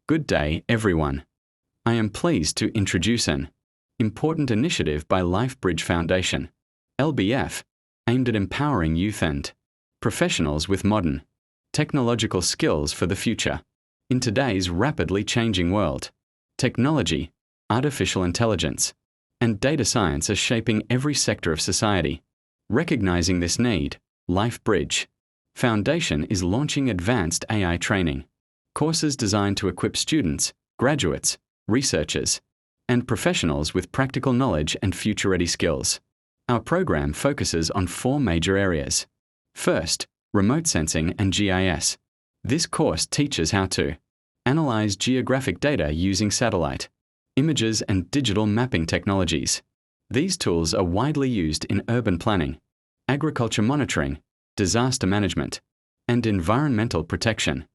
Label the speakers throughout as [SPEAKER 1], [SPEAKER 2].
[SPEAKER 1] Good day, everyone. I am pleased to introduce an important initiative by LifeBridge Foundation, LBF, aimed at empowering youth and professionals with modern technological skills for the future. In today's rapidly changing world, technology, artificial intelligence, and data science are shaping every sector of society. Recognizing this need, LifeBridge Foundation is launching advanced AI training courses designed to equip students, graduates, researchers, and professionals with practical knowledge and future-ready skills. Our program focuses on 4 major areas. First, remote sensing and GIS. This course teaches how to analyze geographic data using satellite images and digital mapping technologies. These tools are widely used in urban planning, agriculture monitoring, disaster management, and environmental protection.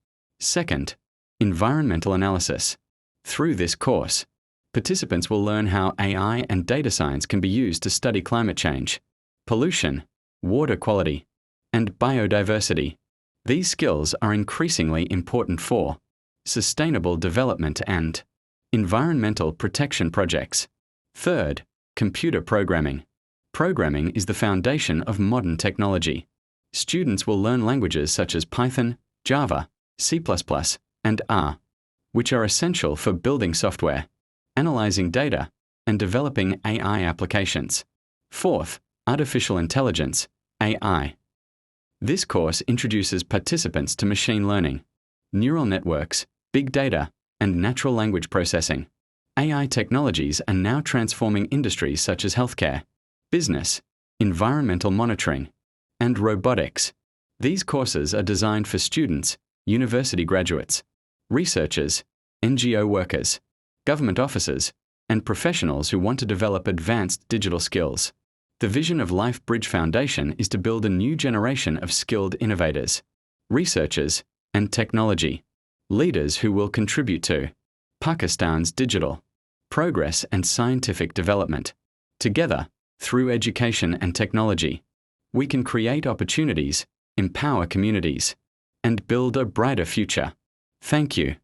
[SPEAKER 1] Second, environmental analysis. Through this course, participants will learn how AI and data science can be used to study climate change, pollution, water quality, and biodiversity. These skills are increasingly important for sustainable development and environmental protection projects. Third, computer programming. Programming is the foundation of modern technology. Students will learn languages such as Python, Java, C++, and R, which are essential for building software, analyzing data, and developing AI applications. Fourth, artificial intelligence, AI. This course introduces participants to machine learning, neural networks, big data, and natural language processing. AI technologies are now transforming industries such as healthcare, business, environmental monitoring, and robotics. These courses are designed for students, university graduates, researchers, NGO workers, government officers, and professionals who want to develop advanced digital skills. The vision of LifeBridge Foundation is to build a new generation of skilled innovators, researchers, and technology leaders who will contribute to Pakistan's digital progress and scientific development. Together, through education and technology, we can create opportunities, empower communities, and build a brighter future. Thank you.